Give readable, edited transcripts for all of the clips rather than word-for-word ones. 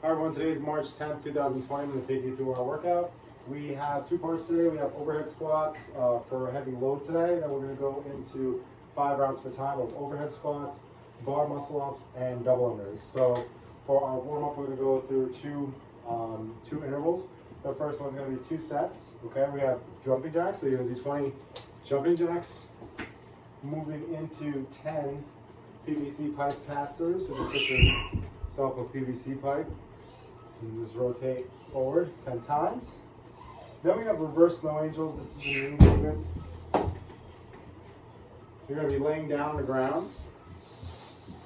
Hi everyone, today is March 10th, 2020. I'm going to take you through our workout. We have two parts today. We have overhead squats for heavy load today. Then we're going to go into 5 rounds per time with overhead squats, bar muscle ups, and double unders. So for our warm up, we're going to go through two intervals. The first one's going to be 2 sets. Okay, we have jumping jacks. So you're going to do 20 jumping jacks, moving into 10 PVC pipe pass-throughs. So just get yourself a PVC pipe. And just rotate forward 10 times. Then we have reverse snow angels. This is a new movement. You're going to be laying down on the ground.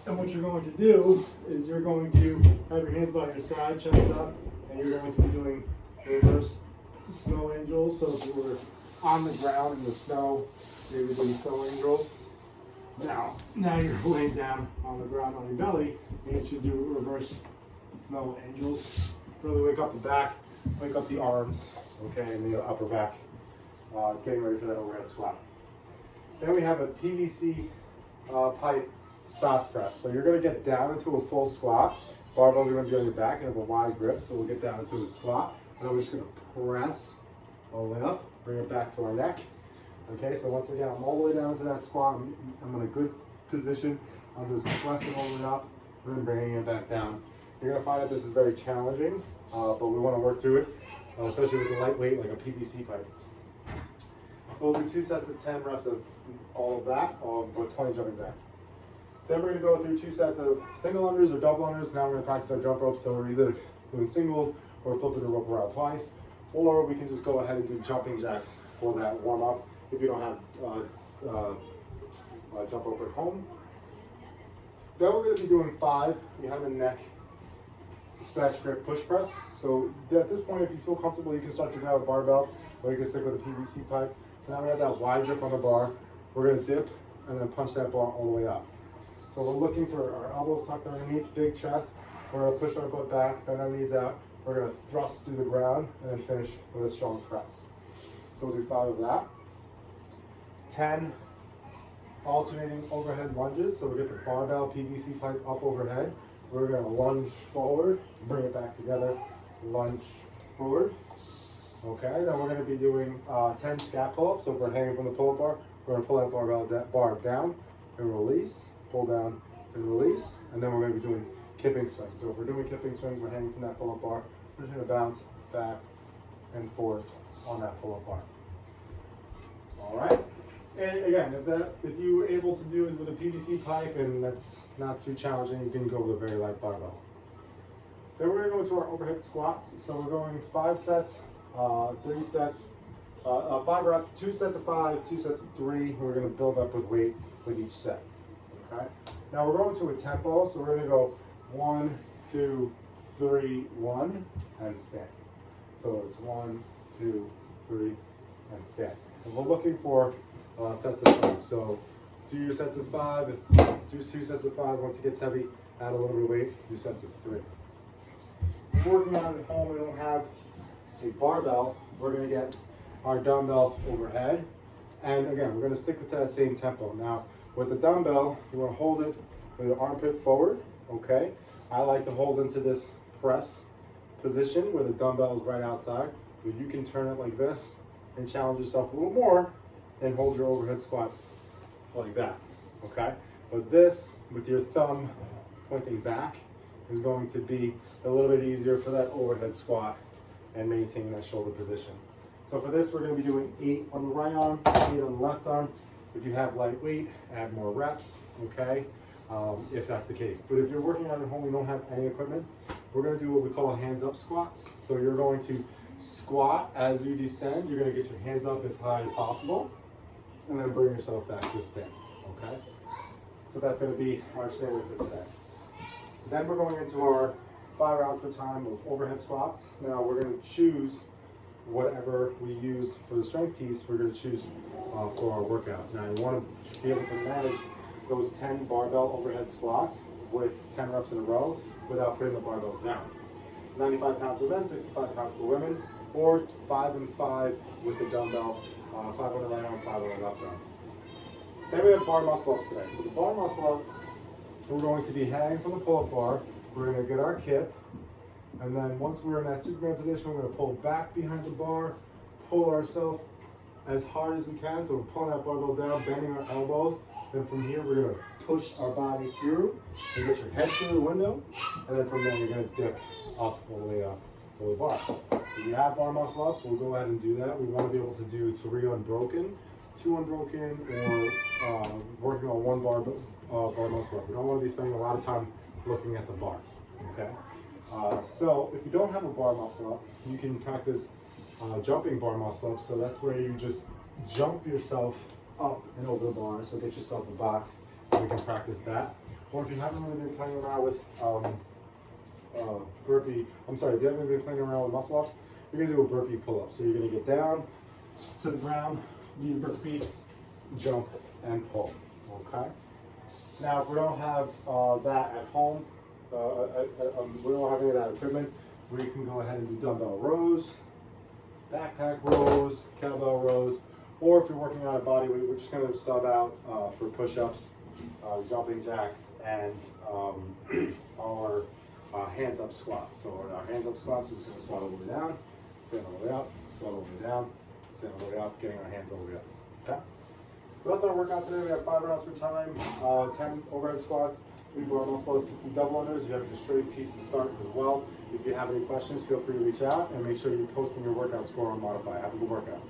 And what you're going to do is you're going to have your hands by your side, chest up, and you're going to be doing reverse snow angels. So if you were on the ground in the snow, you're going to be doing snow angels. Now you're laying down on the ground on your belly, and you should do reverse snow angels. Really wake up the back, wake up the arms, okay, and the upper back. Getting ready for that overhead squat. Then we have a PVC pipe SOTS press. So you're going to get down into a full squat. Barbells are going to be on your back and have a wide grip, so we'll get down into a squat. And then we're just going to press all the way up, bring it back to our neck. Okay, so once again, I'm all the way down to that squat. I'm in a good position. I'm just pressing all the way up and then bringing it back down. You're going to find that this is very challenging, but we want to work through it, especially with the lightweight like a PVC pipe. So we'll do 2 sets of 10 reps of all of that, with 20 jumping jacks. Then we're going to go through 2 sets of single unders or double unders. Now we're going to practice our jump ropes, so we're either doing singles or flipping the rope around twice, or we can just go ahead and do jumping jacks for that warm up if you don't have jump rope at home. Then we're going to be doing 5 behind the neck snatch grip push press. So at this point, if you feel comfortable, you can start to grab a barbell, or you can stick with a PVC pipe. So now we have that wide grip on the bar. We're going to dip and then punch that bar all the way up. So we're looking for our elbows tucked underneath, big chest. We're going to push our butt back, bend our knees out. We're going to thrust through the ground and then finish with a strong press. So we'll do 5 of that. 10 alternating overhead lunges. So we get the barbell PVC pipe up overhead. We're going to lunge forward, bring it back together, lunge forward. Okay, then we're going to be doing 10 scat pull-ups. So if we're hanging from the pull-up bar, we're going to pull that bar down and release, pull down and release, and then we're going to be doing kipping swings. So if we're doing kipping swings, we're hanging from that pull-up bar, we're just going to bounce back and forth on that pull-up bar. All right. And again, if you were able to do it with a PVC pipe and that's not too challenging, you can go with a very light barbell. Then we're going to go into our overhead squats. So we're going 5 sets, 3 sets, 5 reps, 2 sets of 5, 2 sets of 3. We're going to build up with weight with each set. Okay. Now we're going to a tempo, so we're going to go 1, 2, 3, 1, and stand. So it's 1, 2, 3, and stand. And we're looking for sets of 5. So do your sets of 5. Do 2 sets of 5. Once it gets heavy, add a little bit of weight. Do sets of 3. If we're working out at home, we don't have a barbell. We're going to get our dumbbell overhead. And again, we're going to stick with that same tempo. Now, with the dumbbell, you want to hold it with your armpit forward. Okay. I like to hold into this press position where the dumbbell is right outside. But you can turn it like this and challenge yourself a little more and hold your overhead squat like that, okay? But this, with your thumb pointing back, is going to be a little bit easier for that overhead squat and maintaining that shoulder position. So for this, we're going to be doing 8 on the right arm, 8 on the left arm. If you have light weight, add more reps, okay? If that's the case. But if you're working out at home, you don't have any equipment, we're going to do what we call hands up squats. So you're going to squat as you descend. You're going to get your hands up as high as possible, and then bring yourself back to a stand, okay? So that's going to be our standard for today. Then we're going into our 5 rounds per time of overhead squats. Now we're going to choose whatever we use for the strength piece, we're going to choose for our workout. Now you want to be able to manage those 10 barbell overhead squats with 10 reps in a row without putting the barbell down. 95 pounds for men, 65 pounds for women, or 5 and 5 with the dumbbell, 5 on the right arm, 5 on the left arm. Then we have bar muscle ups today. So the bar muscle up, we're going to be hanging from the pull-up bar. We're going to get our kip, And then once we're in that Superman position, we're gonna pull back behind the bar, pull ourselves as hard as we can. So we're pulling that barbell down, bending our elbows. Then from here, we're gonna push our body through and get your head through the window. And then from there, you're gonna dip up all the way up to the bar. If you have bar muscle ups, we'll go ahead and do that. We wanna be able to do 3 unbroken, 2 unbroken, or working on 1 bar muscle up. We don't wanna be spending a lot of time looking at the bar, okay? So if you don't have a bar muscle up, you can practice jumping bar muscle up. So that's where you just jump yourself up and over the bar. So get yourself a box, and we can practice that. Or if you haven't really been playing around with if you haven't been playing around with muscle ups, you're gonna do a burpee pull up. So you're gonna get down to the ground, do a burpee, jump, and pull. Okay. Now, if we don't have that at home, we don't have any of that equipment, we can go ahead and do dumbbell rows, backpack rows, kettlebell rows, or if you're working on a body weight, we're just going to sub out for push-ups, jumping jacks, and our hands up squats. So our hands up squats, we're just going to squat all the way down, stand all the way up, squat all the way down, stand all the way up, getting our hands all the way up. Okay? So that's our workout today. We have 5 rounds for time, 10 overhead squats, 3 bar muscle-ups, 50 double unders. You have your straight piece to start as well. If you have any questions, feel free to reach out and make sure you're posting your workout score on Modify. Have a good workout.